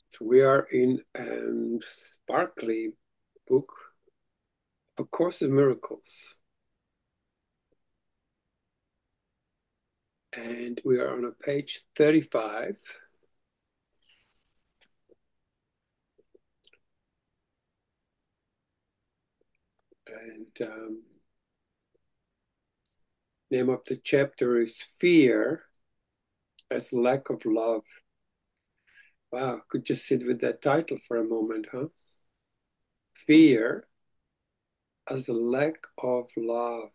So we are in sparkly book, A Course in Miracles. And we are on a page 35. And name of the chapter is Fear as Lack of Love. Wow, could just sit with that title for a moment, huh? Fear as a lack of love.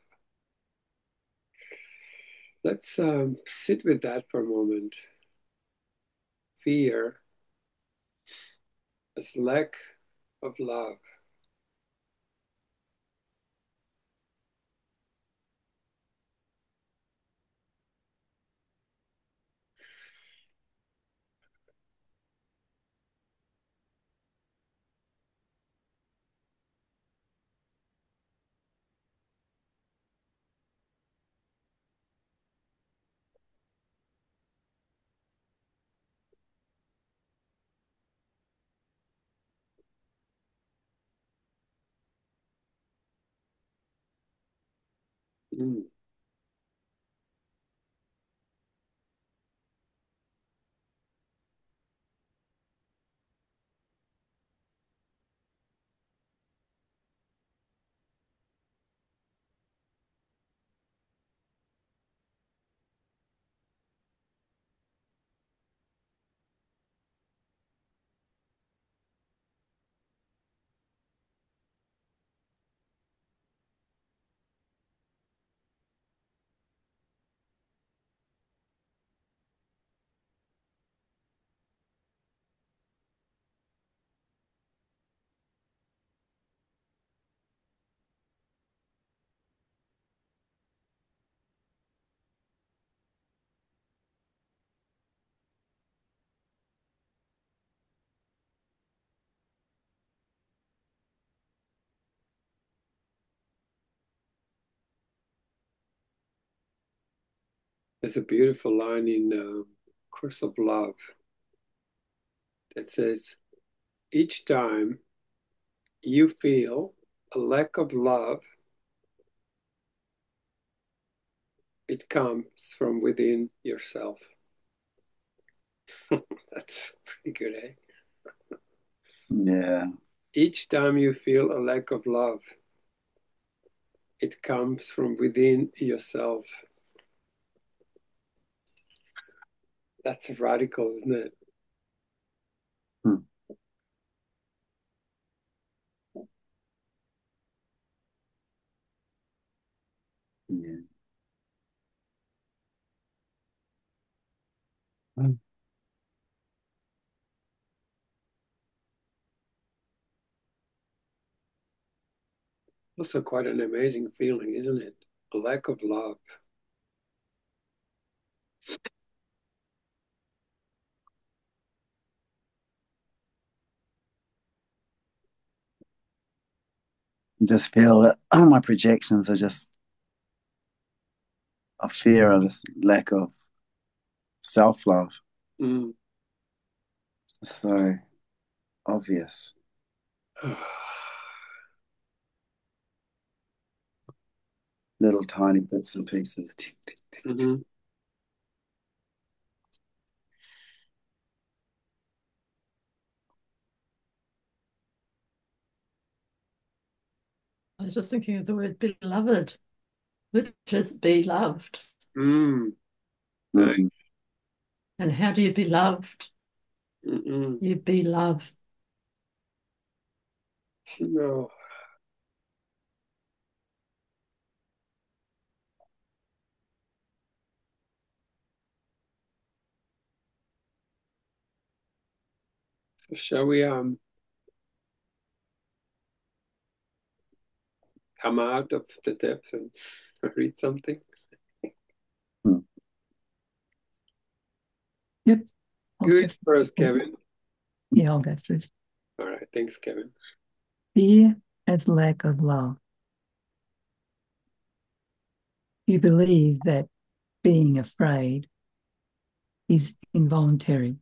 Let's sit with that for a moment. Fear as lack of love. Mm. There's a beautiful line in Course of Love that says, each time you feel a lack of love, it comes from within yourself. That's pretty good, eh? Yeah. Each time you feel a lack of love, it comes from within yourself. That's radical, isn't it? Hmm. Yeah. Hmm. Also, quite an amazing feeling, isn't it? A lack of love. Just feel that my projections are just a fear of this lack of self love. Mm. It's so obvious. Little tiny bits and pieces. Tick, tick, tick, tick. Mhm. I was just thinking of the word beloved, which is be loved. Mm. Nice. Mm. And how do you be loved? Mm-mm. You be loved. No. So shall we come out of the depths and read something? Mm. Yep. I'll go. Who's first, Kevin? Yeah, I'll go first. All right, thanks, Kevin. Fear as lack of love. You believe that being afraid is involuntary.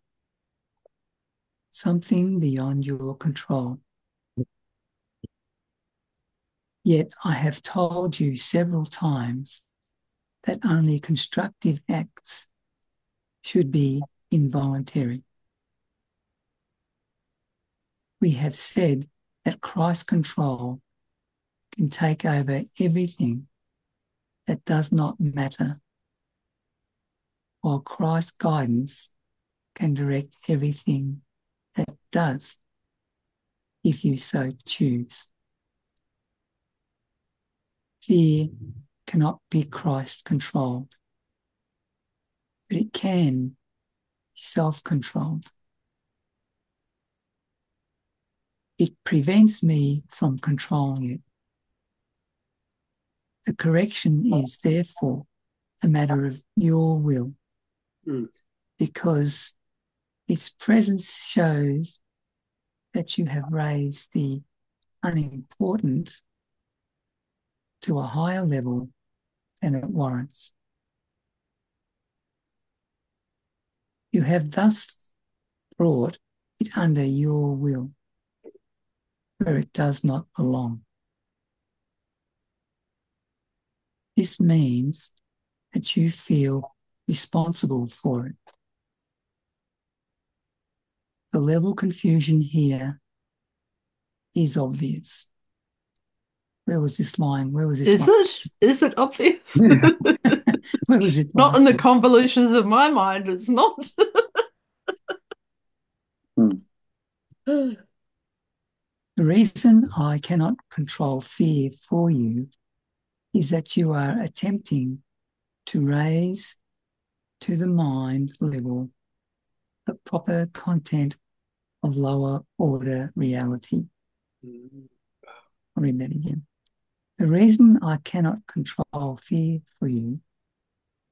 something beyond your control. Yet I have told you several times that only constructive acts should be involuntary. We have said that Christ control can take over everything that does not matter, while Christ's guidance can direct everything that does, if you so choose. Fear cannot be Christ-controlled, but it can be self-controlled. It prevents me from controlling it. The correction is therefore a matter of your will, because its presence shows that you have raised the unimportant to a higher level than it warrants. You have thus brought it under your will, where it does not belong. This means that you feel responsible for it. The level confusion here is obvious. Where was this line? Is it obvious? Where was it? Not in the convolutions of my mind, it's not. The reason I cannot control fear for you is that you are attempting to raise to the mind level the proper content of lower order reality. I'll read that again. The reason I cannot control fear for you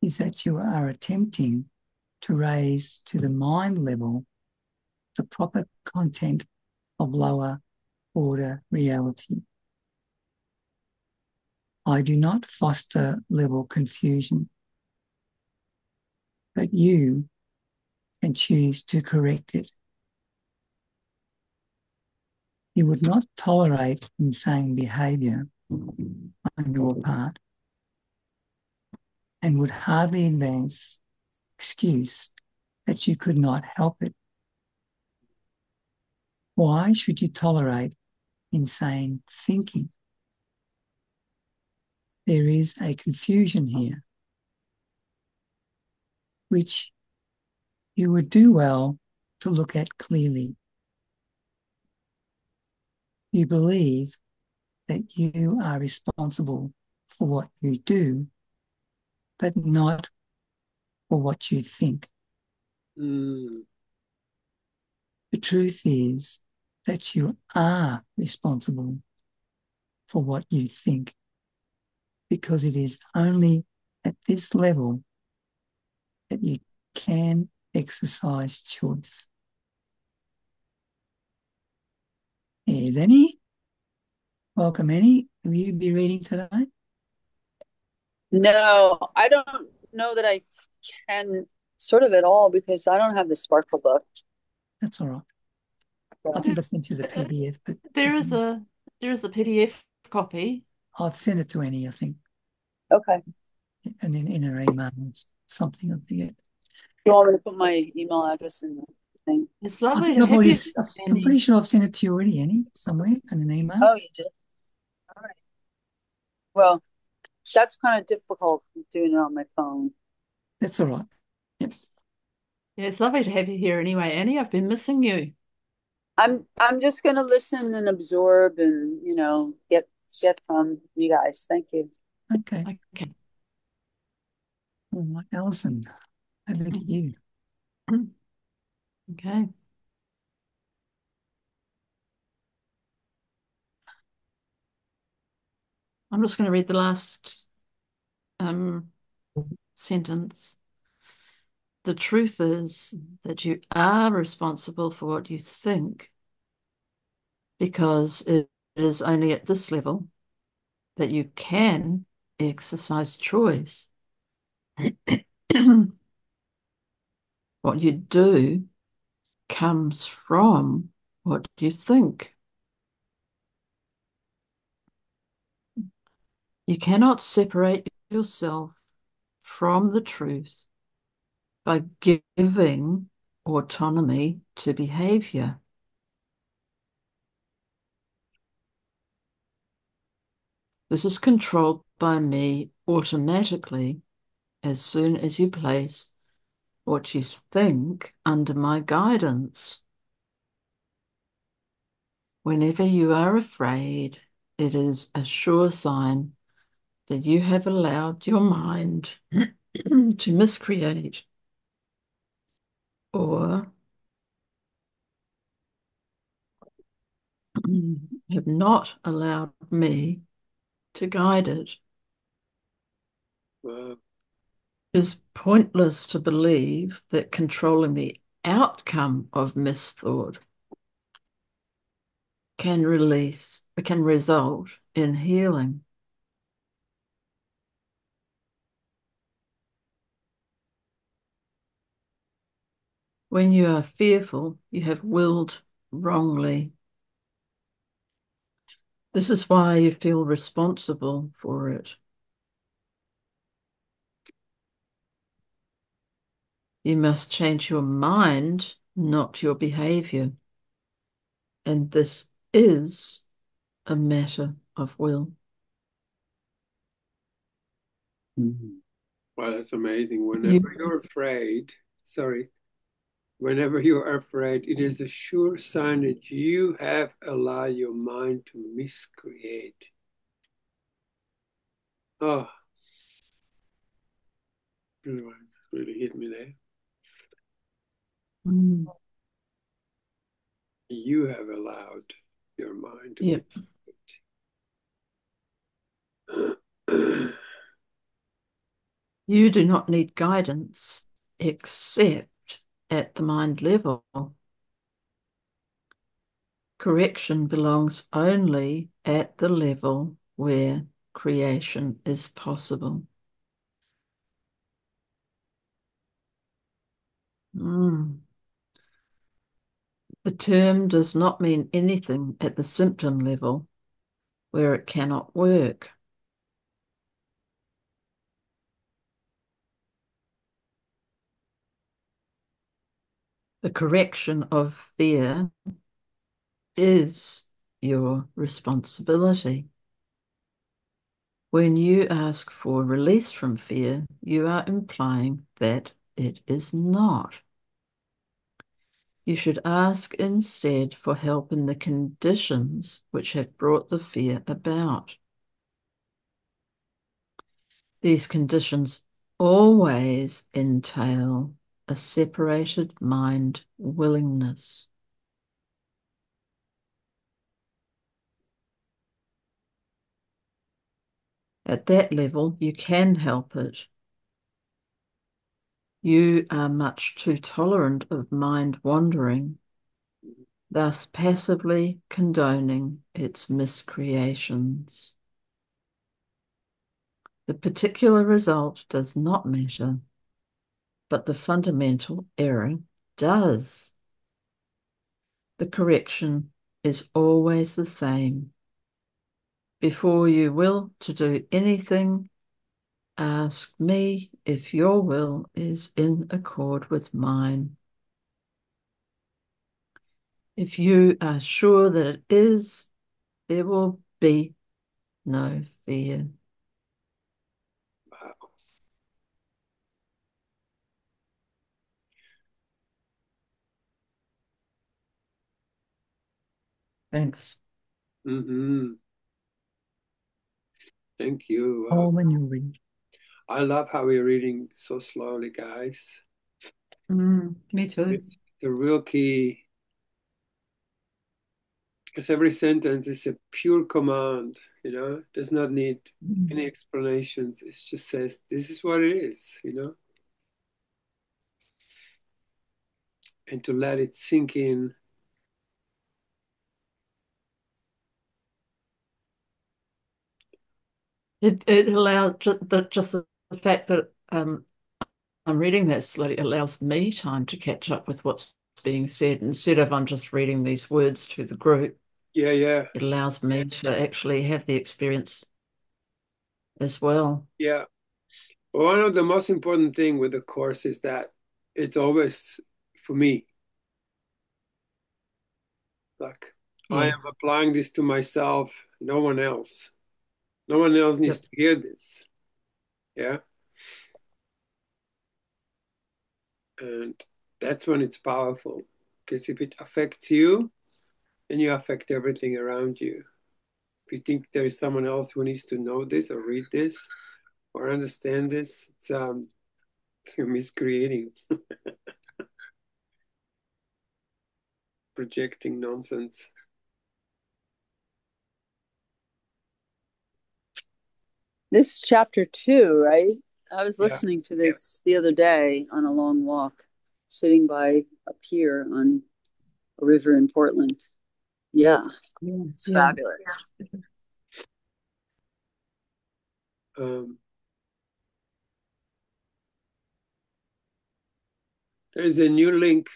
is that you are attempting to raise to the mind level the proper content of lower order reality. I do not foster level confusion, but you can choose to correct it. You would not tolerate insane behaviour on your part and would hardly advance excuse that you could not help it. Why should you tolerate insane thinking? There is a confusion here, which you would do well to look at clearly. You believe that you are responsible for what you do, but not for what you think. The truth is that you are responsible for what you think, because it is only at this level that you can exercise choice. Here's Annie. Welcome, Annie. Will you be reading today? No, I don't know that I can sort of at all because I don't have the Sparkle book. That's all right. I think I sent you the PDF, but there is a PDF copy. I've sent it to Annie, I think. Okay. And then in her email, something of the. You want me to put my email address in the thing? It's lovely to have you. I'm pretty sure I've sent it to you already, Annie, somewhere in an email. Oh, you did? All right. Well, that's kind of difficult doing it on my phone. That's all right. Yep. Yeah, it's lovely to have you here anyway, Annie. I've been missing you. I'm just gonna listen and absorb and get from you guys. Thank you. Okay. All right, Alison, over to you. Okay. I'm just going to read the last sentence. The truth is that you are responsible for what you think, because it is only at this level that you can exercise choice. What you do comes from what you think. You cannot separate yourself from the truth by giving autonomy to behavior. This is controlled by me automatically as soon as you place what you think under my guidance. Whenever you are afraid, it is a sure sign that you have allowed your mind to miscreate or have not allowed me to guide it. Wow. It is pointless to believe that controlling the outcome of misthought can result in healing. When you are fearful, you have willed wrongly. This is why you feel responsible for it. You must change your mind, not your behavior. And this is a matter of will. Mm-hmm. Wow, that's amazing. Whenever you're afraid, it is a sure sign that you have allowed your mind to miscreate. Oh, really hit me there. Mm. You have allowed your mind to Yep. miscreate. You do not need guidance except at the mind level. Correction belongs only at the level where creation is possible. Mm. The term does not mean anything at the symptom level where it cannot work. The correction of fear is your responsibility. When you ask for release from fear, you are implying that it is not. You should ask instead for help in the conditions which have brought the fear about. These conditions always entail a separated mind willingness. At that level, you can help it. You are much too tolerant of mind wandering, thus passively condoning its miscreations. The particular result does not matter, but the fundamental error does. The correction is always the same. Before you will to do anything, ask me if your will is in accord with mine. If you are sure that it is, there will be no fear. Wow. Thanks. Mm-hmm. Thank you. Or when you read. I love how we're reading so slowly, guys. Me too. It's the real key because every sentence is a pure command, does not need any explanations. It just says, this is what it is, and to let it sink in. It allows just the fact that I'm reading that slowly allows me time to catch up with what's being said. Instead of I'm just reading these words to the group, Yeah. it allows me to actually have the experience as well. Yeah. One of the most important thing with the course is that it's always for me. Like I Yeah. am applying this to myself, no one else. No one else needs Yep. to hear this. Yeah. And that's when it's powerful. Because if it affects you, then you affect everything around you. If you think there is someone else who needs to know this or read this or understand this, it's you're miscreating, projecting nonsense. This is chapter 2, right? I was Yeah. listening to this the other day on a long walk, sitting by a pier on a river in Portland. Yeah, it's Yeah. fabulous. Um, there's a new link.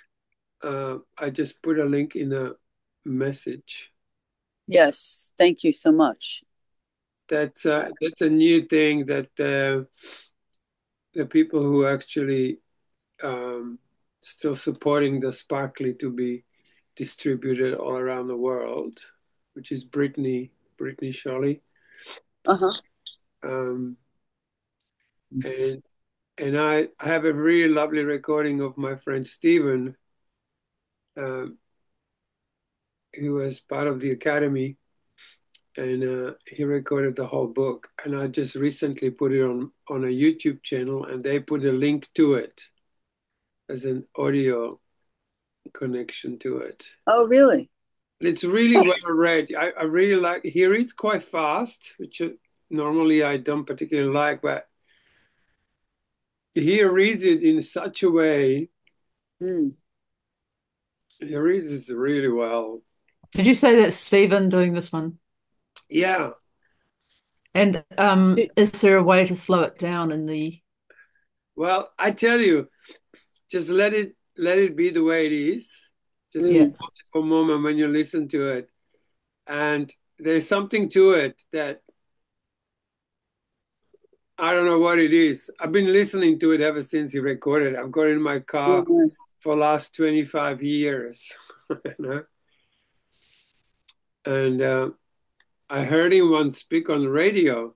I just put a link in a message. Yes, thank you so much. That's a new thing that the people who actually still supporting the Sparkly to be distributed all around the world, which is Brittany Shelley. Uh-huh. Um, and I have a really lovely recording of my friend Stephen, um, who was part of the Academy, and he recorded the whole book. And I just recently put it on a YouTube channel, and they put a link to it as an audio connection to it. Oh, really? And it's really well read. I really like. He reads quite fast, which normally I don't particularly like, but he reads it in such a way. Mm. He reads it really well. Did you say that's Stephen doing this one? Yeah. And Do- is there a way to slow it down in the Well, I tell you, just let it be the way it is. Just yeah. Mm. pause it for a moment when you listen to it. And there's something to it that I don't know what it is. I've been listening to it ever since he recorded. I've got it in my car Yes. for the last 25 years. You know? And I heard him once speak on the radio,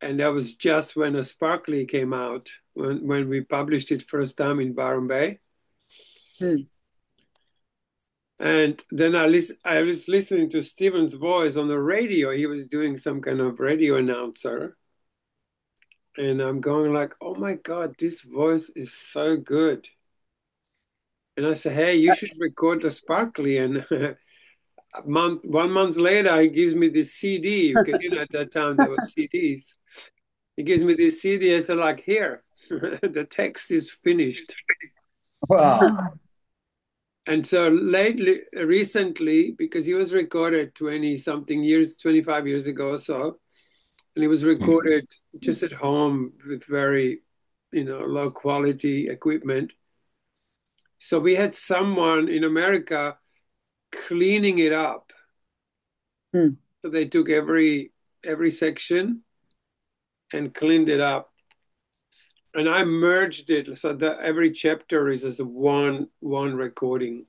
and that was just when a Sparkly came out, when we published it first time in Byron Bay. Mm. And then I was listening to Stephen's voice on the radio. He was doing some kind of radio announcer. And I'm going like, oh my God, this voice is so good. And I said, hey, you should record the Sparkly. And 1 month later, he gives me this CD, because at that time there were CDs. He gives me this CD. I said, like, here, the text is finished. Wow. Oh, And so recently, because he was recorded 20 something years, 25 years ago or so, and he was recorded just at home with very, low quality equipment. So we had someone in America cleaning it up. Mm. So they took every section and cleaned it up. And I merged it so that every chapter is as one recording.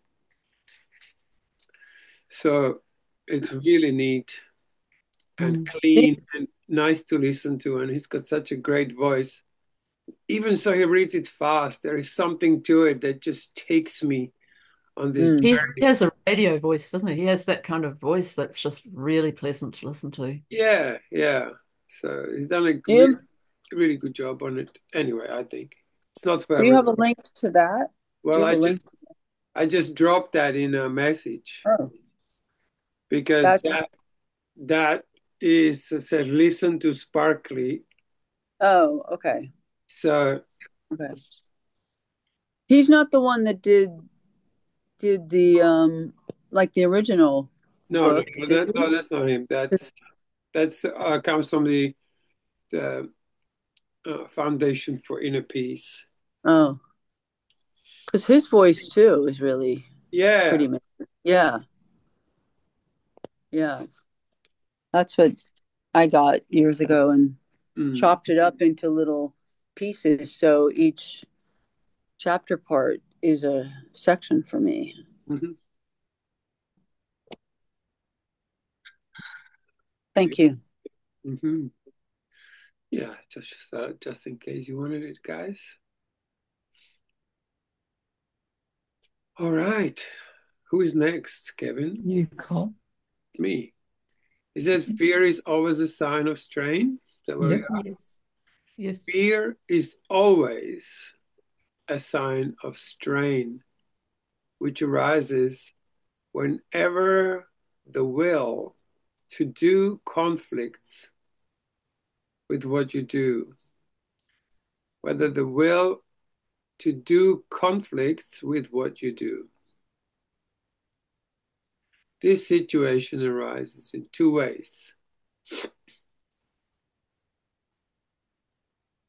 So it's really neat and clean and nice to listen to. And he's got such a great voice. Even so, he reads it fast. There is something to it that just takes me on this Mm. he journey. has a radio voice, doesn't he? He has that kind of voice that's just really pleasant to listen to. Yeah. So he's done a Do really, you really good job on it. Anyway, I think it's not for do you have everyone. a link to that? Do Well, you have a link? I just dropped that in a message Oh, because that's that is said listen to Sparkly. oh, okay. So Okay. He's not the one that did the like the original book, did he? that's not him. That's comes from the Foundation for Inner Peace. Oh, Because his voice too is really pretty major. Yeah. Yeah. That's what I got years ago and chopped it up into little pieces. So each chapter part is a section for me. Thank you. Yeah, just in case you wanted it, guys. All right. Who is next, Kevin? You, Cole. Me. Is that fear is always a sign of strain? Is that what we are? Yes. Yes. Fear is always a sign of strain, which arises whenever the will to do conflicts with what you do. Whether the will to do conflicts with what you do. This situation arises in two ways.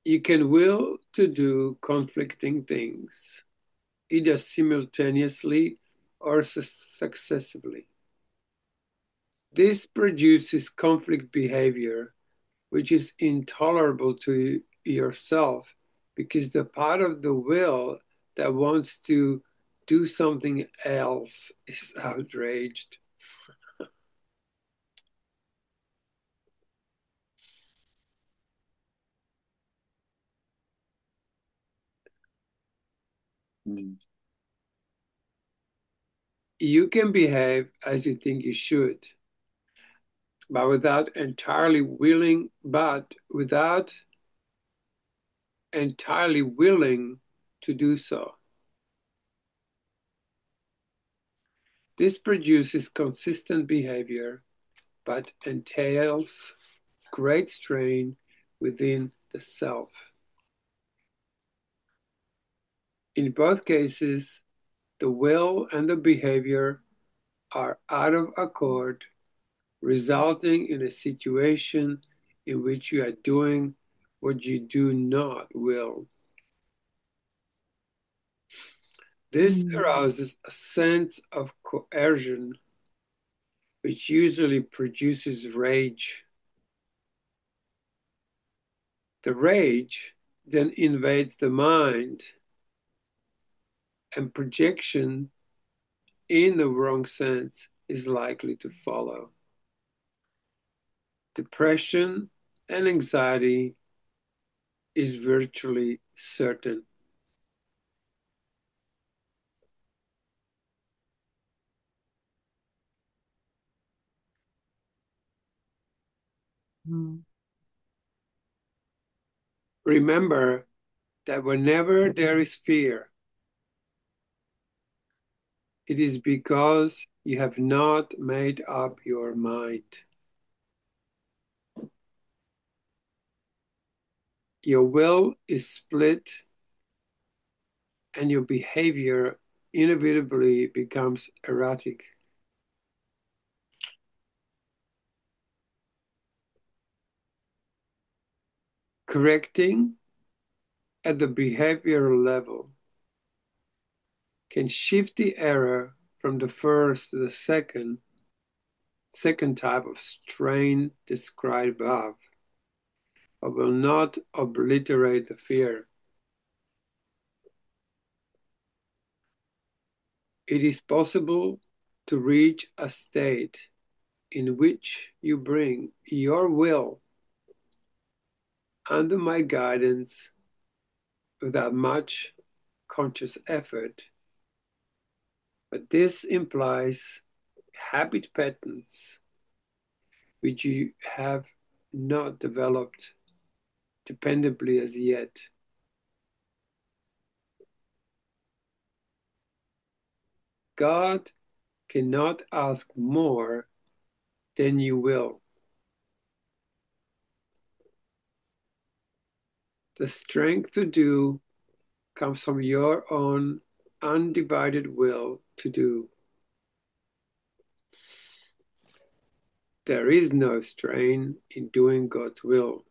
You can will to do conflicting things, either simultaneously or successively. This produces conflict behavior, which is intolerable to yourself because the part of the will that wants to do something else is outraged. You can behave as you think you should, but without entirely willing to do so. This produces consistent behavior, but entails great strain within the self. In both cases, the will and the behavior are out of accord, resulting in a situation in which you are doing what you do not will. This arouses a sense of coercion, which usually produces rage. The rage then invades the mind, and projection in the wrong sense is likely to follow. Depression and anxiety is virtually certain. Remember that whenever there is fear, it is because you have not made up your mind. Your will is split, and your behavior inevitably becomes erratic. Correcting at the behavioral level can shift the error from the first to the second type of strain described above, but will not obliterate the fear. It is possible to reach a state in which you bring your will under my guidance without much conscious effort. But this implies habit patterns which you have not developed dependably as yet. God cannot ask more than you will. The strength to do comes from your own undivided will to do. There is no strain in doing God's will.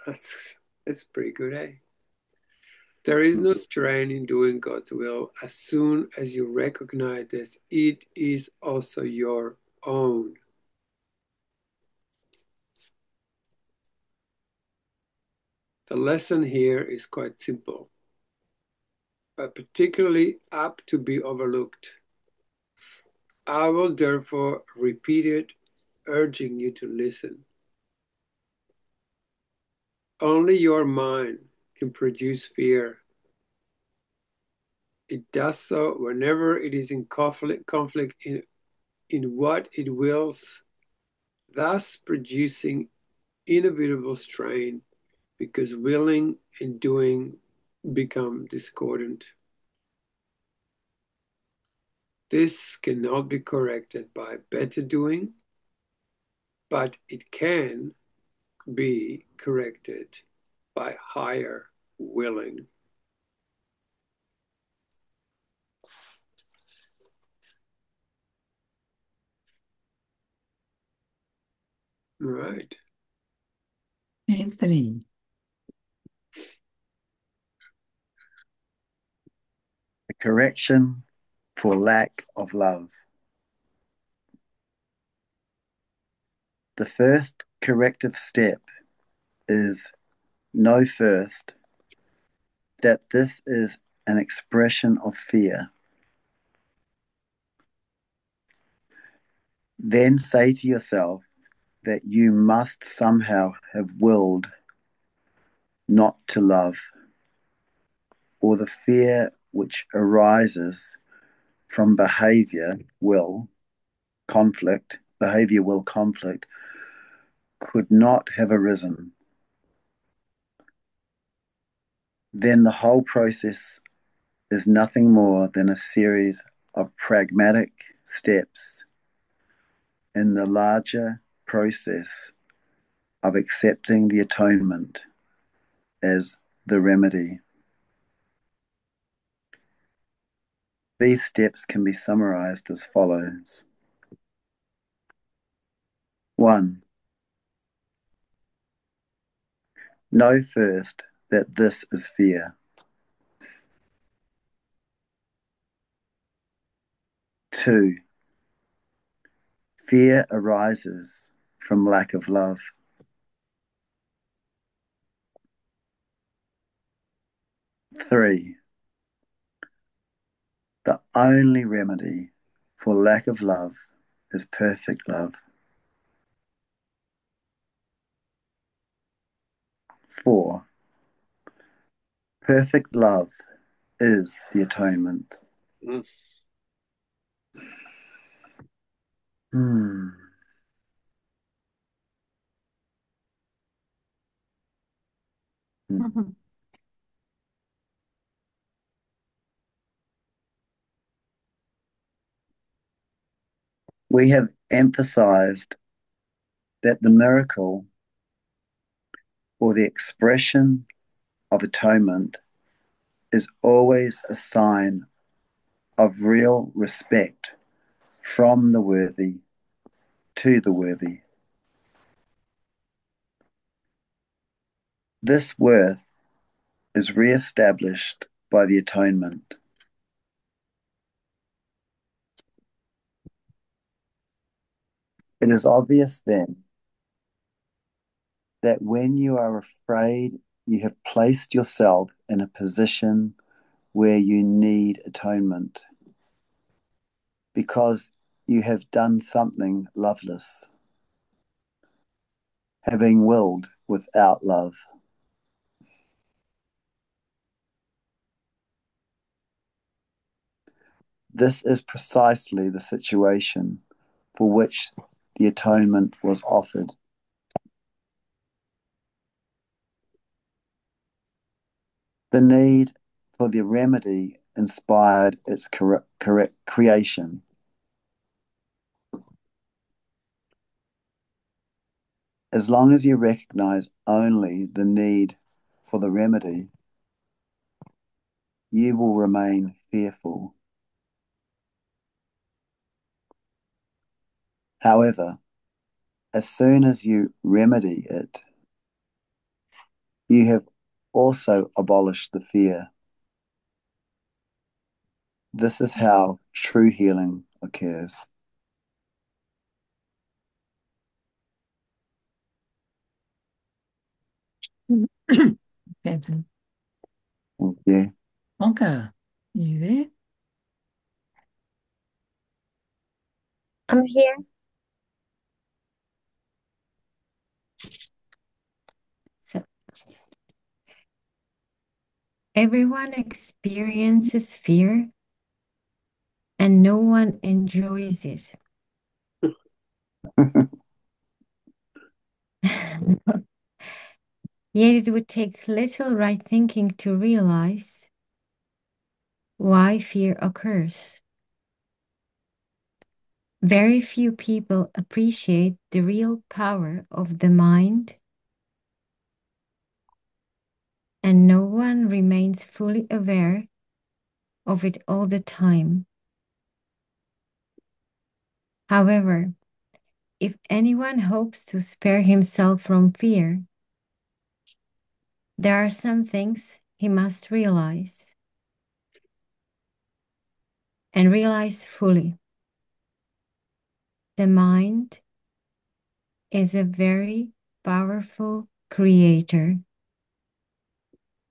That's pretty good, eh? There is no strain in doing God's will as soon as you recognize that it is also your own. The lesson here is quite simple, but particularly apt to be overlooked. I will therefore repeat it, urging you to listen. Only your mind can produce fear. It does so whenever it is in conflict in what it wills, thus producing inevitable strain because willing and doing become discordant. This cannot be corrected by better doing, but it can be corrected by higher willing. Right. Anthony. The correction for lack of love. The first corrective step is know first that this is an expression of fear. Then say to yourself that you must somehow have willed not to love, or the fear which arises from behavior will conflict could not have arisen. Then the whole process is nothing more than a series of pragmatic steps in the larger process of accepting the atonement as the remedy. These steps can be summarized as follows. 1. Know first that this is fear. 2. Fear arises from lack of love. 3. The only remedy for lack of love is perfect love. 4. Perfect love is the atonement. Mm. Mm-hmm. We have emphasized that the miracle or the expression of atonement is always a sign of real respect from the worthy to the worthy. This worth is re-established by the atonement. It is obvious then that when you are afraid you have placed yourself in a position where you need atonement because you have done something loveless, having willed without love. This is precisely the situation for which the atonement was offered. The need for the remedy inspired its correct creation. As long as you recognize only the need for the remedy, you will remain fearful. However, as soon as you remedy it, you have also abolished the fear. This is how true healing occurs. Captain. Thank you. Wonka, you there? I'm here. So, everyone experiences fear and no one enjoys it. Yet it would take little right thinking to realize why fear occurs. Very few people appreciate the real power of the mind, and no one remains fully aware of it all the time. However, if anyone hopes to spare himself from fear, there are some things he must realize, and realize fully. The mind is a very powerful creator,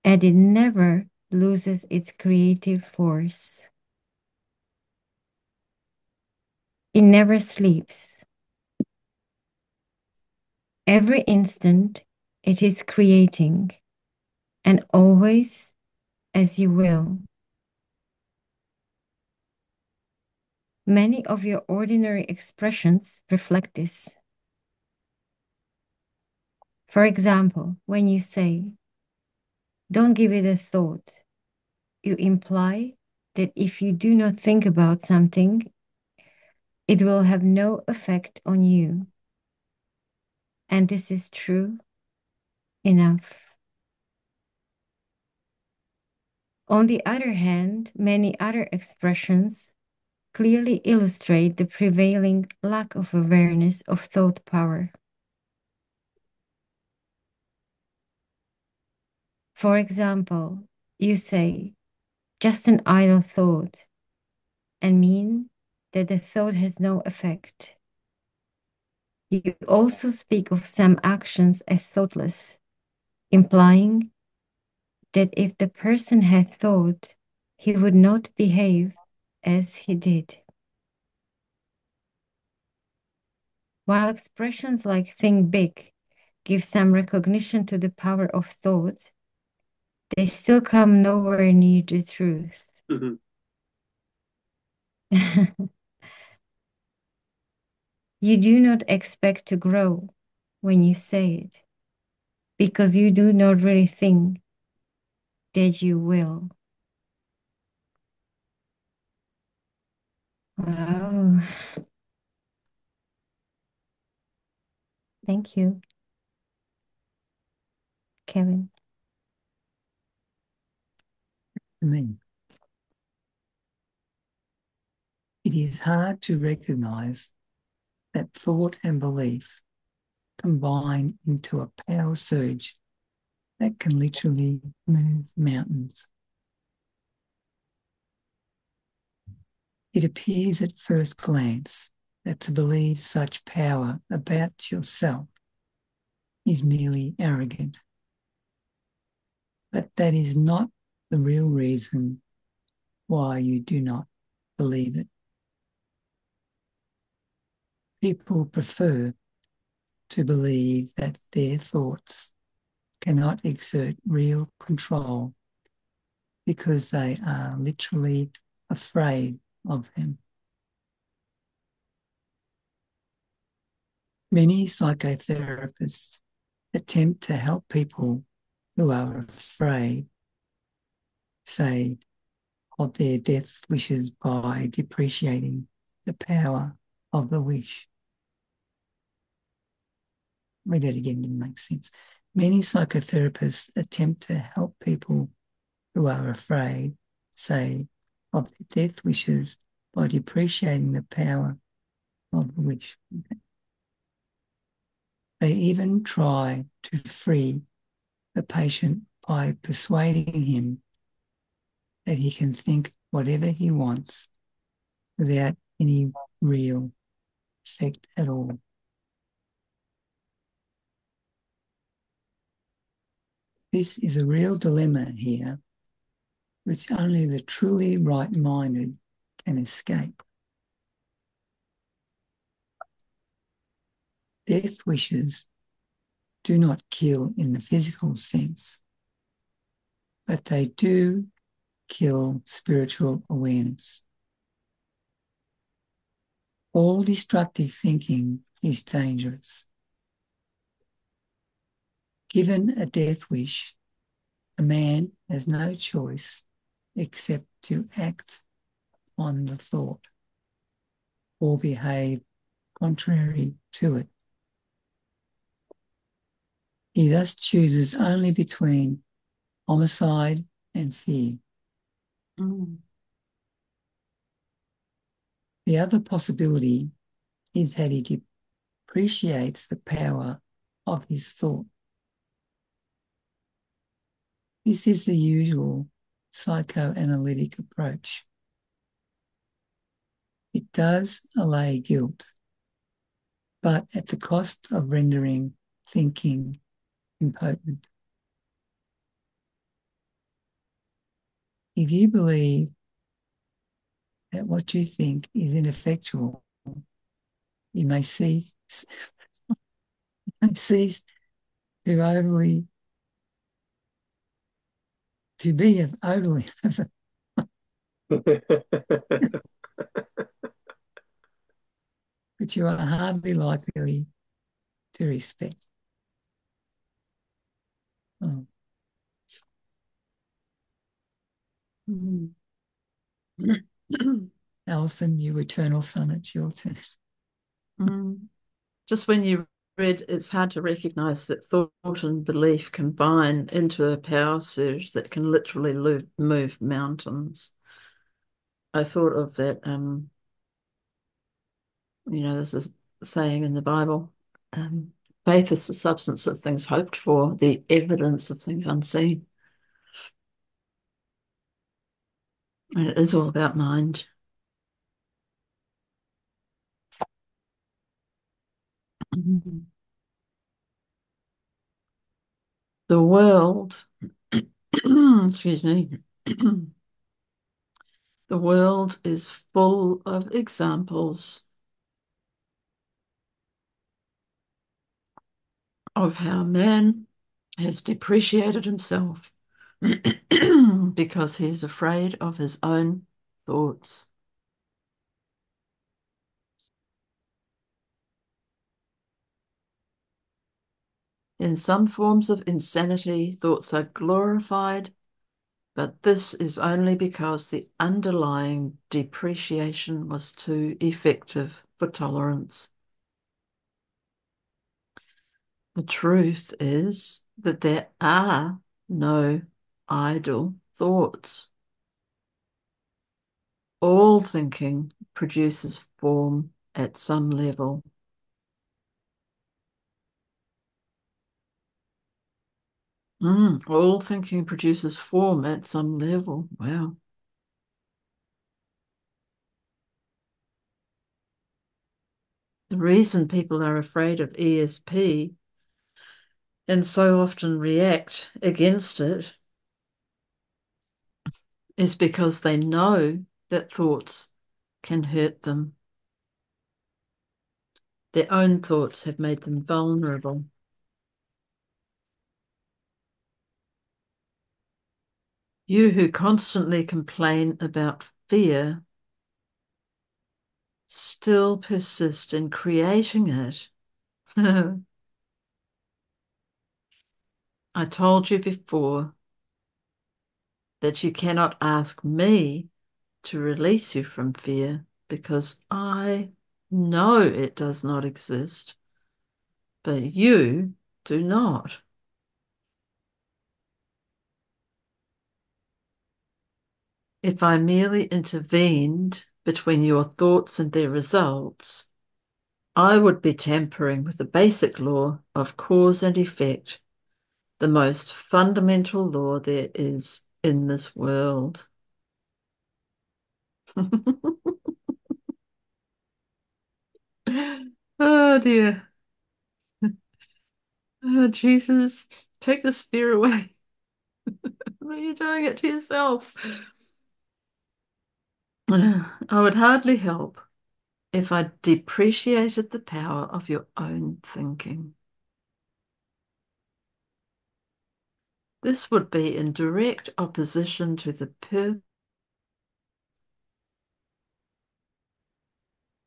and it never loses its creative force. It never sleeps. Every instant it is creating, and always as you will. Many of your ordinary expressions reflect this. For example, when you say, "Don't give it a thought," you imply that if you do not think about something, it will have no effect on you. And this is true enough. On the other hand, many other expressions clearly illustrate the prevailing lack of awareness of thought power. For example, you say, "just an idle thought," and mean that the thought has no effect. You also speak of some actions as thoughtless, implying that if the person had thought, he would not behave as he did. While expressions like "think big" give some recognition to the power of thought, they still come nowhere near the truth. Mm-hmm. You do not expect to grow when you say it, because you do not really think that you will. Wow. Thank you, Kevin. I mean, it is hard to recognize that thought and belief combine into a power surge that can literally move mountains. It appears at first glance that to believe such power about yourself is merely arrogant. But that is not the real reason why you do not believe it. People prefer to believe that their thoughts cannot exert real control because they are literally afraid of them. Many psychotherapists attempt to help people who are afraid, say, of their death wishes by depreciating the power of the wish. Read that again, didn't make sense. Many psychotherapists attempt to help people who are afraid, say, of their death wishes by depreciating the power of the wish. Okay. They even try to free the patient by persuading him that he can think whatever he wants without any real effect at all. This is a real dilemma here, which only the truly right-minded can escape. Death wishes do not kill in the physical sense, but they do kill spiritual awareness. All destructive thinking is dangerous. Given a death wish, a man has no choice except to act on the thought or behave contrary to it. He thus chooses only between homicide and fear. Mm. The other possibility is that he depreciates the power of his thought. This is the usual psychoanalytic approach. It does allay guilt, but at the cost of rendering thinking impotent. If you believe that what you think is ineffectual, you may cease to overly to be overly which you are hardly likely to respect. Oh. Mm. Alison, you eternal son, it's your turn. Mm. Just when you read, it's hard to recognize that thought and belief combine into a power surge that can literally move mountains. I thought of that, there's a saying in the Bible, faith is the substance of things hoped for, the evidence of things unseen. And it is all about mind. The world, excuse me, the world is full of examples of how man has depreciated himself because he's afraid of his own thoughts. In some forms of insanity, thoughts are glorified, but this is only because the underlying depreciation was too effective for tolerance. The truth is that there are no idle thoughts. All thinking produces form at some level. All thinking produces form at some level. Wow. The reason people are afraid of ESP and so often react against it is because they know that thoughts can hurt them. Their own thoughts have made them vulnerable. You who constantly complain about fear still persist in creating it. I told you before that you cannot ask me to release you from fear because I know it does not exist, but you do not. If I merely intervened between your thoughts and their results, I would be tampering with the basic law of cause and effect, the most fundamental law there is in this world. Oh dear. Oh, Jesus, take this fear away. Why are you doing it to yourself? I would hardly help if I depreciated the power of your own thinking. This would be in direct opposition to the purpose.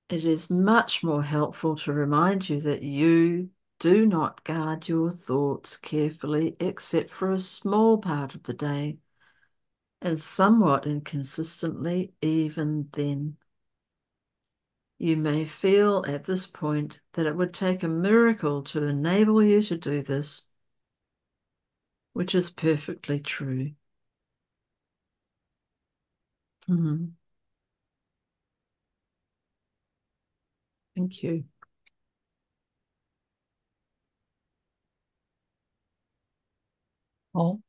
It is much more helpful to remind you that you do not guard your thoughts carefully except for a small part of the day, and somewhat inconsistently even then. You may feel at this point that it would take a miracle to enable you to do this, which is perfectly true. Mhm. Thank you. Oh,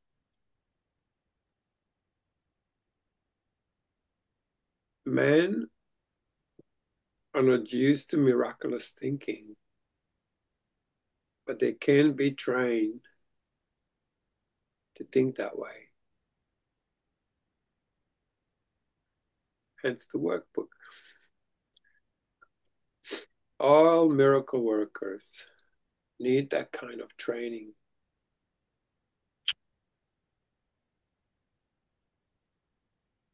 Men are not used to miraculous thinking, but they can be trained to think that way. Hence the workbook. All miracle workers need that kind of training.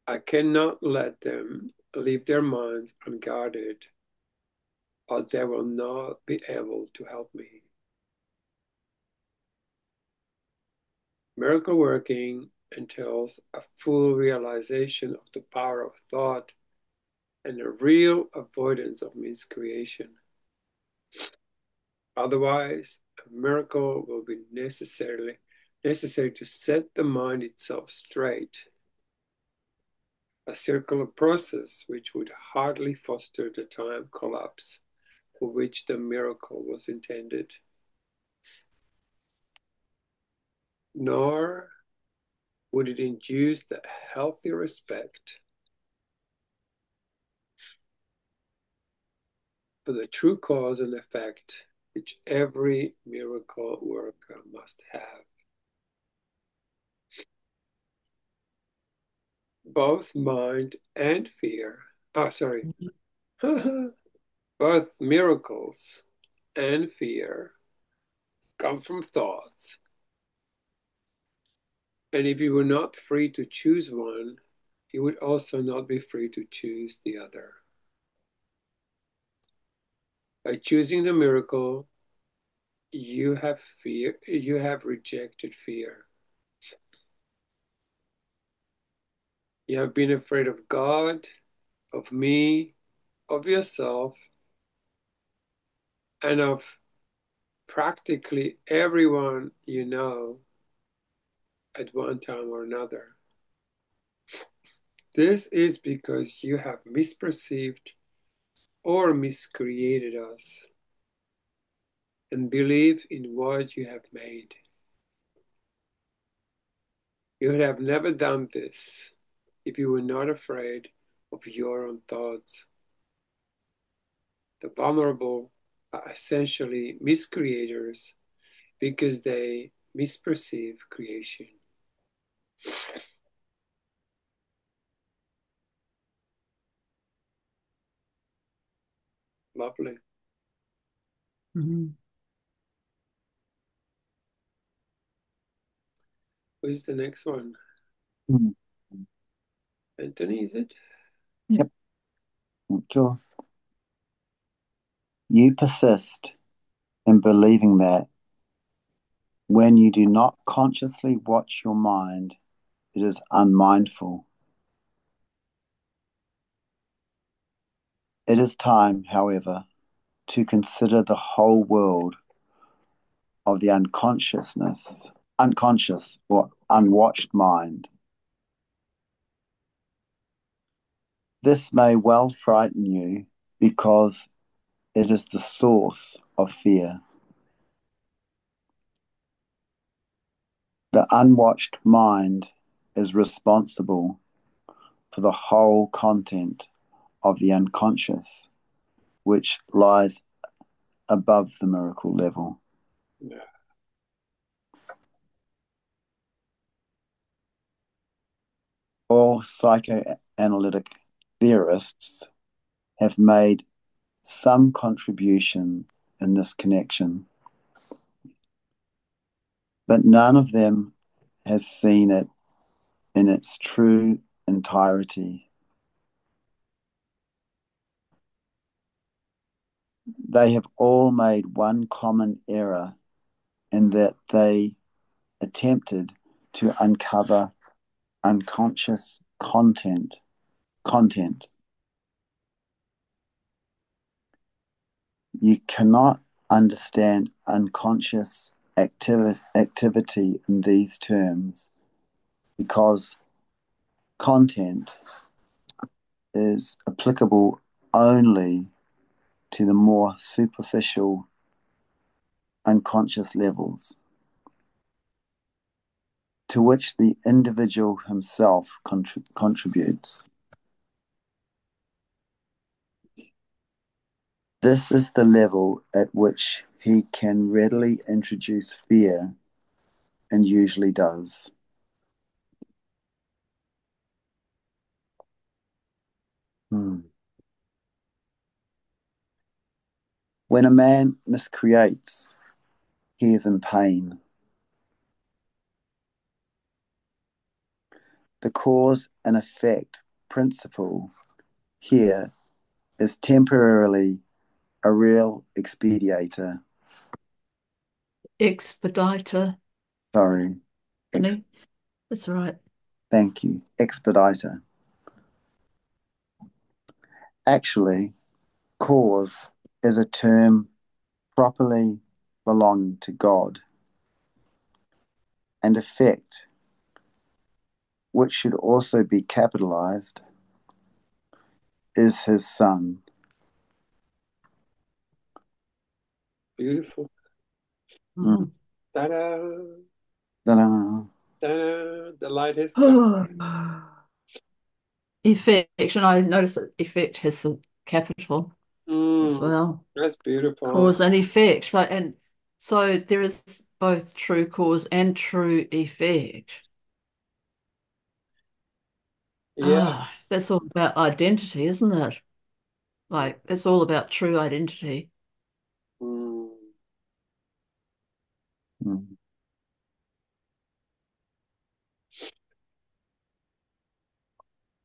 I cannot let them leave their minds unguarded, or they will not be able to help me. Miracle working entails a full realization of the power of thought and a real avoidance of miscreation. Otherwise, a miracle will be necessary to set the mind itself straight, a circular process which would hardly foster the time collapse for which the miracle was intended. Nor would it induce the healthy respect for the true cause and effect which every miracle worker must have. Both mind and fear, both miracles and fear come from thoughts. And if you were not free to choose one, you would also not be free to choose the other. By choosing the miracle, you have rejected fear. You have been afraid of God, of me, of yourself, and of practically everyone you know at one time or another. This is because you have misperceived or miscreated us and believe in what you have made. You would have never done this if you were not afraid of your own thoughts. The vulnerable are essentially miscreators because they misperceive creation. Lovely. Mhm. Who's the next one? Mm. Anthony, is it? Yep. Sure. You persist in believing that when you do not consciously watch your mind, it is unmindful. It is time, however, to consider the whole world of the unconscious or unwatched mind. This may well frighten you because it is the source of fear. The unwatched mind is responsible for for the whole content of the unconscious, which lies above the miracle level. Yeah. All psychoanalytic theorists have made some contribution in this connection, but none of them has seen it in its true entirety. They have all made one common error in that they attempted to uncover unconscious content. You cannot understand unconscious activity in these terms because content is applicable only to the more superficial unconscious levels to which the individual himself contributes. This is the level at which he can readily introduce fear, and usually does. When a man miscreates, he is in pain. The cause and effect principle here is temporarily a real expeditor. Expediter. Sorry. That's right. Thank you. Expediter. Actually, cause is a term properly belonging to God, and effect, which should also be capitalized, is his son. Beautiful. Mm. Ta-da! Ta-da. Ta-da! The light has come. Effect, and I notice that effect has a capital as well. That's beautiful. Cause and effect. So there is both true cause and true effect. Yeah. That's all about identity, isn't it? Like it's all about true identity. Mm.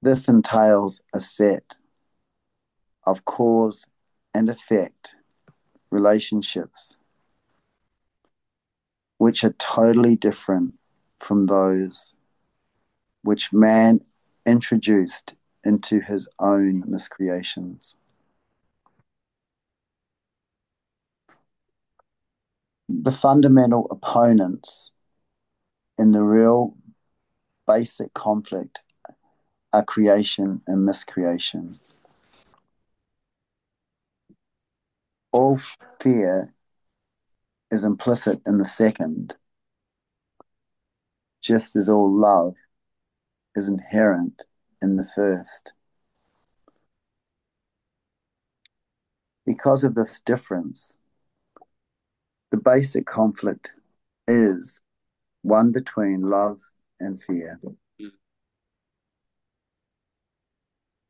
This entails a set of cause and effect relationships which are totally different from those which man introduced into his own miscreations. The fundamental opponents in the real basic conflict are creation and miscreation. All fear is implicit in the second, just as all love is inherent in the first. Because of this difference, the basic conflict is one between love and fear.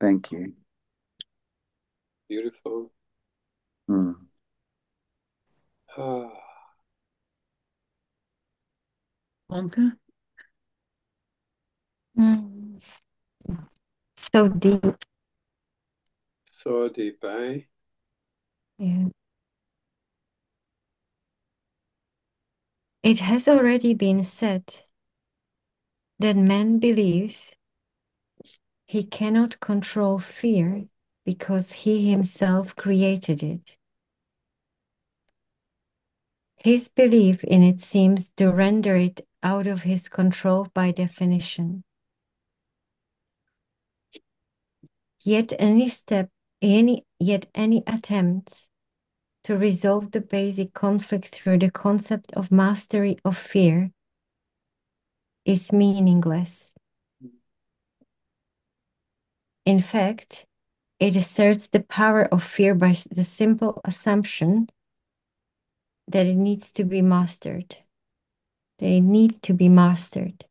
Thank you. Beautiful. Wonka? So deep. So deep, eh? Yeah. It has already been said that man believes he cannot control fear because he himself created it. His belief in it seems to render it out of his control by definition. Yet any attempt to resolve the basic conflict through the concept of mastery of fear is meaningless. In fact, it asserts the power of fear by the simple assumption that it needs to be mastered. They need to be mastered.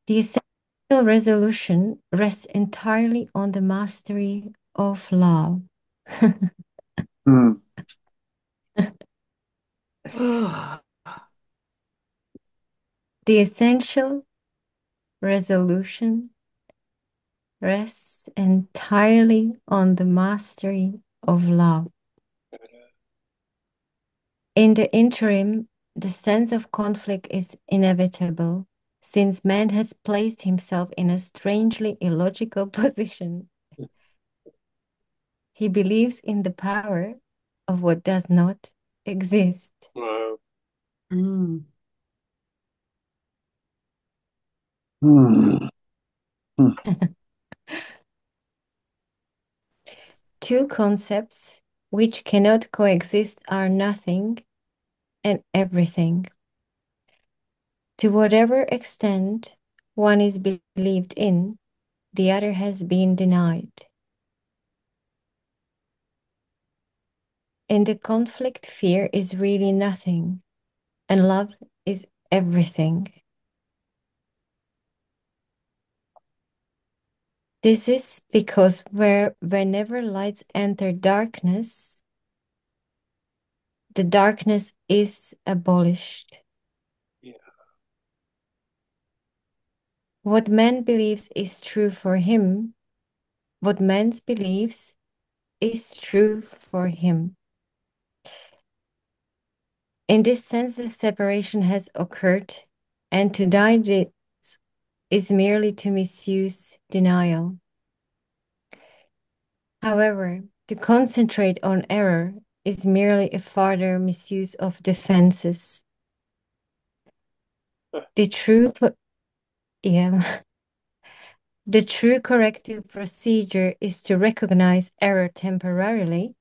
The essential resolution rests entirely on the mastery of love. Mm. The essential resolution rests entirely on the mastery of love. In the interim, the sense of conflict is inevitable, since man has placed himself in a strangely illogical position. He believes in the power of what does not exist. Wow. Mm. Mm. Two concepts which cannot coexist are nothing and everything. To whatever extent one is believed in, the other has been denied. In the conflict, fear is really nothing, and love is everything. This is because whenever lights enter darkness, the darkness is abolished. Yeah. What man believes is true for him, what man believes is true for him. In this sense, the separation has occurred, and to deny this is merely to misuse denial. However, to concentrate on error is merely a further misuse of defenses. The true, the true corrective procedure is to recognize error temporarily,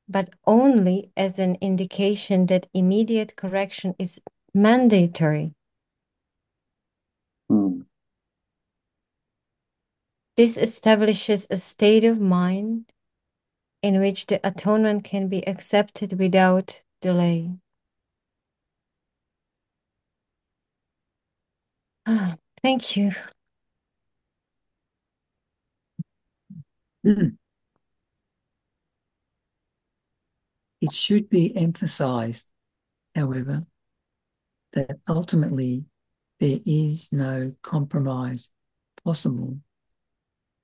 but only as an indication that immediate correction is mandatory. Mm. This establishes a state of mind in which the atonement can be accepted without delay. Thank you. Mm. It should be emphasized, however, that ultimately there is no compromise possible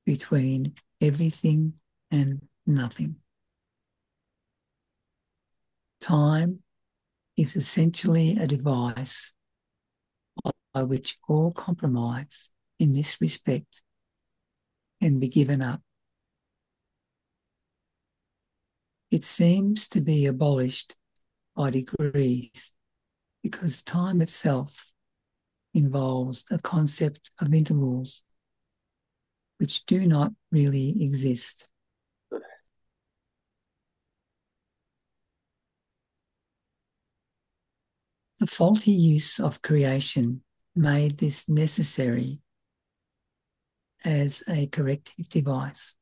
between everything and nothing. Time is essentially a device by which all compromise in this respect can be given up. It seems to be abolished by degrees because time itself involves a concept of intervals which do not really exist. The faulty use of creation made this necessary as a corrective device.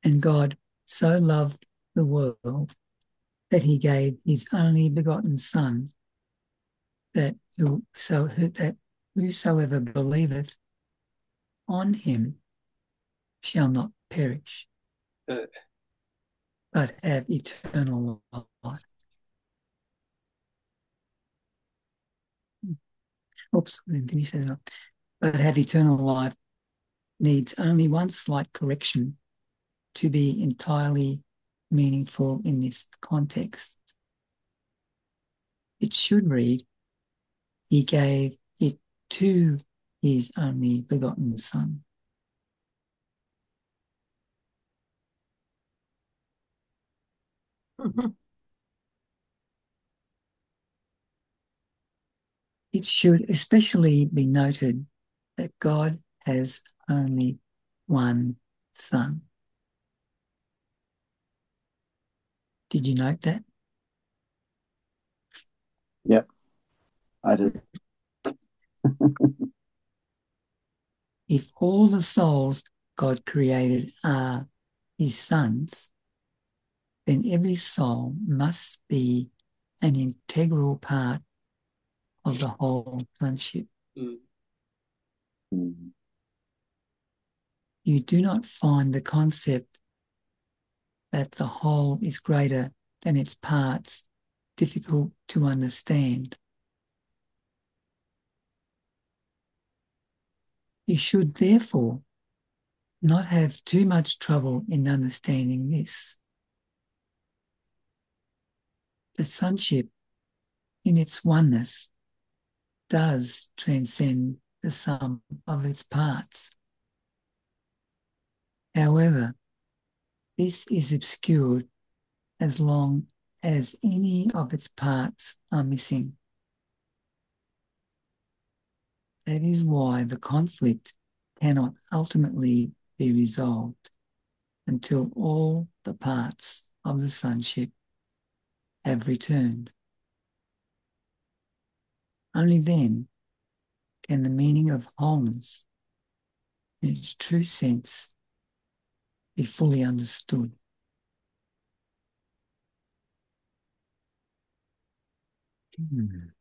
And God so loved the world that he gave his only begotten Son, that whosoever believeth on him shall not perish, but have eternal life. Oops, I didn't finish that up. But have eternal life needs only one slight correction to be entirely meaningful in this context. It should read, he gave it to his only begotten Son. It should especially be noted that God has only one Son. Did you note that? Yep. I did. If all the souls God created are his sons, then every soul must be an integral part of the whole sonship. Mm. You do not find the concept that the whole is greater than its parts difficult to understand. You should therefore not have too much trouble in understanding this. The sonship in its oneness does transcend the sum of its parts. However, this is obscured as long as any of its parts are missing. That is why the conflict cannot ultimately be resolved until all the parts of the sonship have returned. Only then can the meaning of wholeness in its true sense be fully understood. Mm.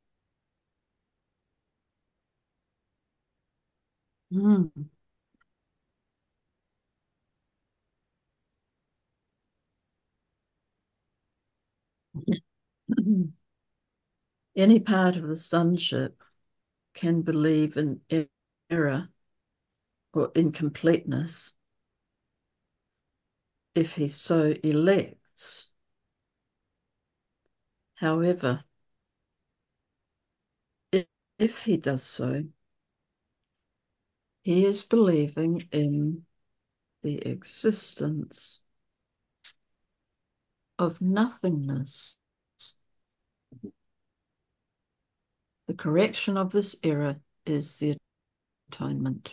Any part of the sonship can believe in error or incompleteness if he so elects. However, if he does so, he is believing in the existence of nothingness. The correction of this error is the atonement.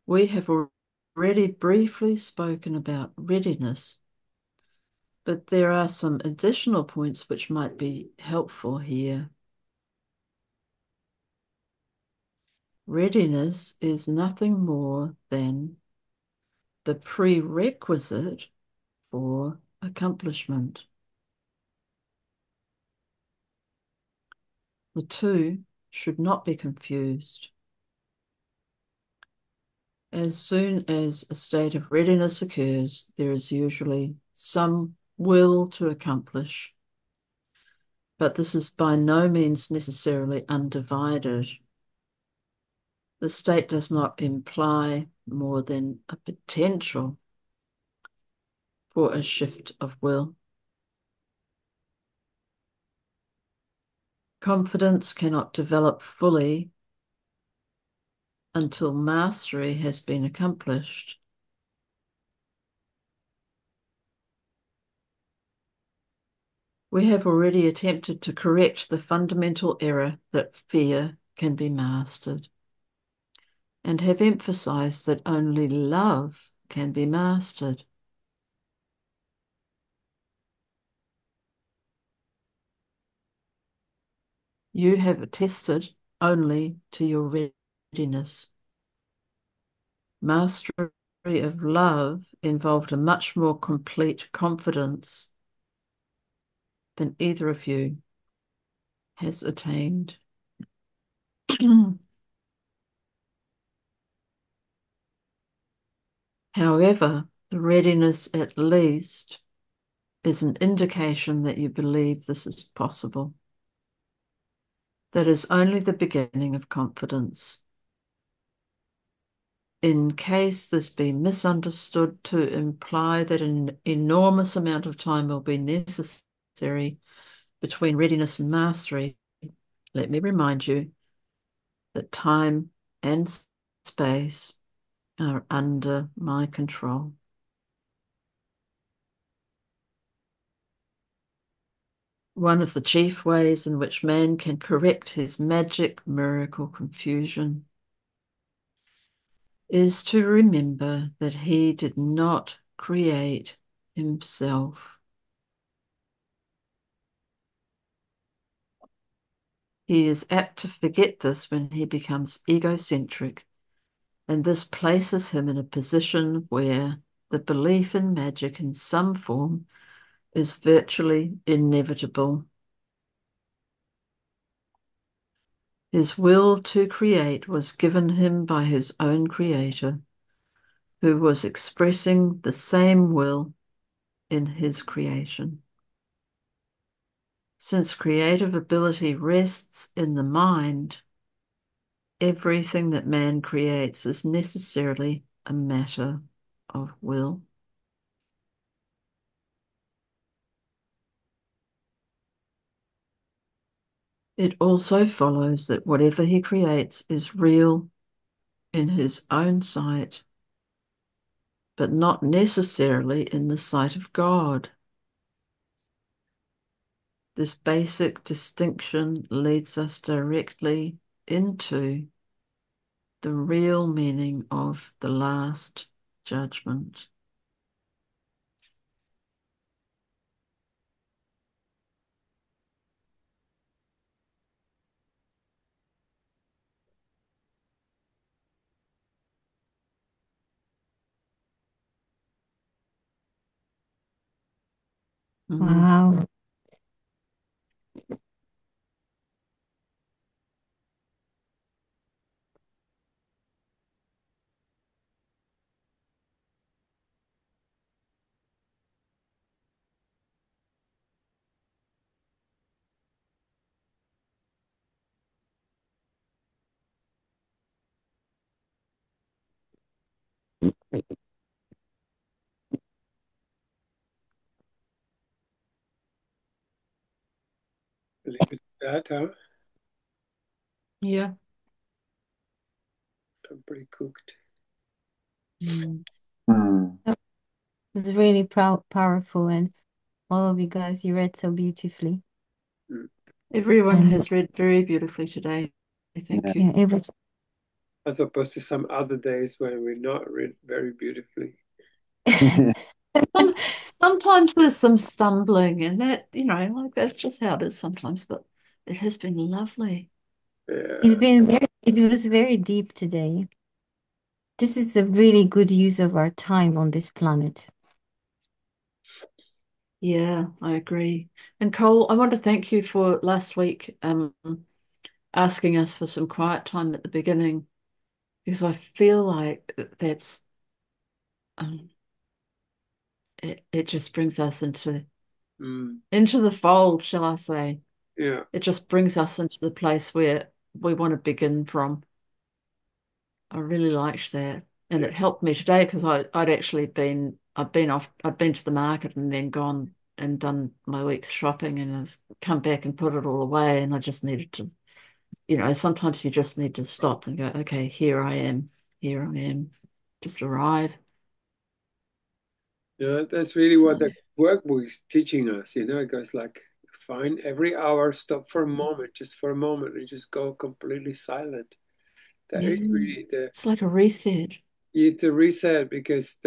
We have already briefly spoken about readiness, but there are some additional points which might be helpful here. Readiness is nothing more than the prerequisite for accomplishment. The two should not be confused. As soon as a state of readiness occurs, there is usually some will to accomplish, but this is by no means necessarily undivided. The state does not imply more than a potential for a shift of will. Confidence cannot develop fully until mastery has been accomplished. We have already attempted to correct the fundamental error that fear can be mastered, and have emphasized that only love can be mastered. You have attested only to your readiness. Mastery of love involved a much more complete confidence than either of you has attained. However, the readiness at least is an indication that you believe this is possible. That is only the beginning of confidence. In case this be misunderstood to imply that an enormous amount of time will be necessary between readiness and mastery, let me remind you that time and space are under my control. One of the chief ways in which man can correct his magic miracle confusion is to remember that he did not create himself. He is apt to forget this when he becomes egocentric, and this places him in a position where the belief in magic in some form is virtually inevitable. His will to create was given him by his own creator, who was expressing the same will in his creation. Since creative ability rests in the mind, everything that man creates is necessarily a matter of will. It also follows that whatever he creates is real in his own sight, but not necessarily in the sight of God. This basic distinction leads us directly into the real meaning of the last judgment. Wow. Leave it at that, huh? Yeah. I'm pretty cooked. Mm. It's really powerful, and all of you guys, you read so beautifully. Everyone And has read very beautifully today. Thank you. yeah, it was. As opposed to some other days when we're not read very beautifully. Sometimes there's some stumbling, and that, like that's just how it is sometimes, but it has been lovely. Yeah. It was very deep today. This is a really good use of our time on this planet. Yeah, I agree. And Cole, I want to thank you for last week asking us for some quiet time at the beginning, because I feel like that's um, it just brings us into the fold, shall I say. Yeah. It just brings us into the place where we want to begin from. I really liked that. And Yeah. it helped me today because I'd been to the market and then gone and done my week's shopping and come back and put it all away. And I just needed to, sometimes you just need to stop and go, okay, here I am, just arrive. Yeah, that's really So, what the workbook is teaching us. It goes like, find every hour, stop for a moment, just for a moment, and just go completely silent. That yeah, is really it's like a reset. it's a reset because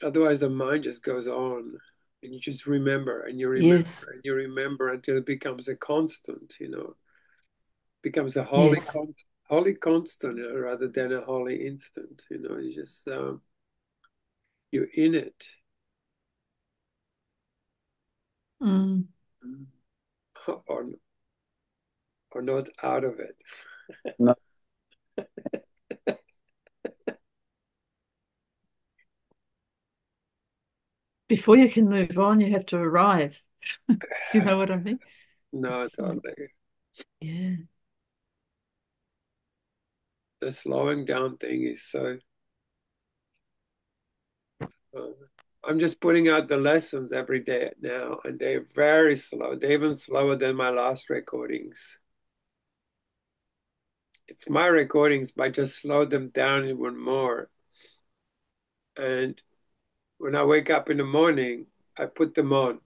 otherwise the mind just goes on and you just remember and you remember Yes, and you remember until it becomes a constant, becomes a yes. holy constant rather than a holy instant. You just you're in it. Mm. or or not out of it. No, Before you can move on, you have to arrive. You know what I mean? No, So, totally. yeah. The slowing down thing is so. Uh, I'm just putting out the lessons every day now, and they're very slow. They're even slower than my last recordings. It's my recordings, but I just slow them down even more. And when I wake up in the morning, I put them on.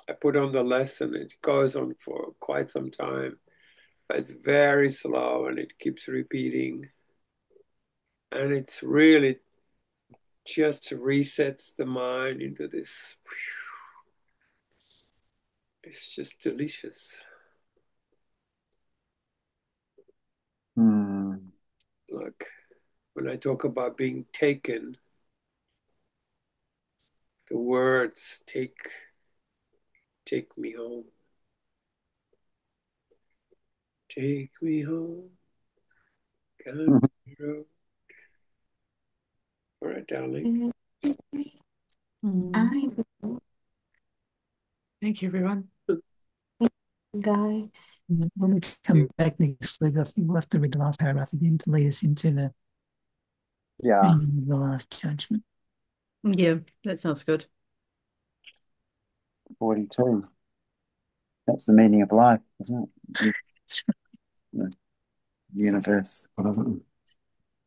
I put on the lesson. It goes on for quite some time. But it's very slow and it keeps repeating. And it's really just resets the mind into this. It's just delicious. Look, when I talk about being taken, the words take me home. Take me home. Country road. All right, darling. Thank you, everyone. Guys. When we come back next week, I think we'll have to read the last paragraph again to lead us into the reading of the last judgment. Yeah, that sounds good. 42. That's the meaning of life, isn't it? The universe. What is it?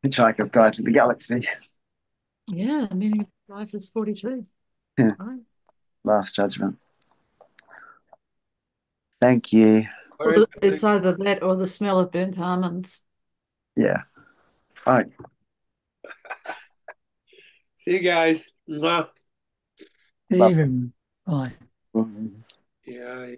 Hitchhiker's Guide to the Galaxy. Yeah, meaning of life is 42. Yeah. Right. Last judgment. Thank you. All right, It's either that or the smell of burnt almonds. Yeah. All right. See you guys. Mwah. Even, bye. Mhm. Yeah.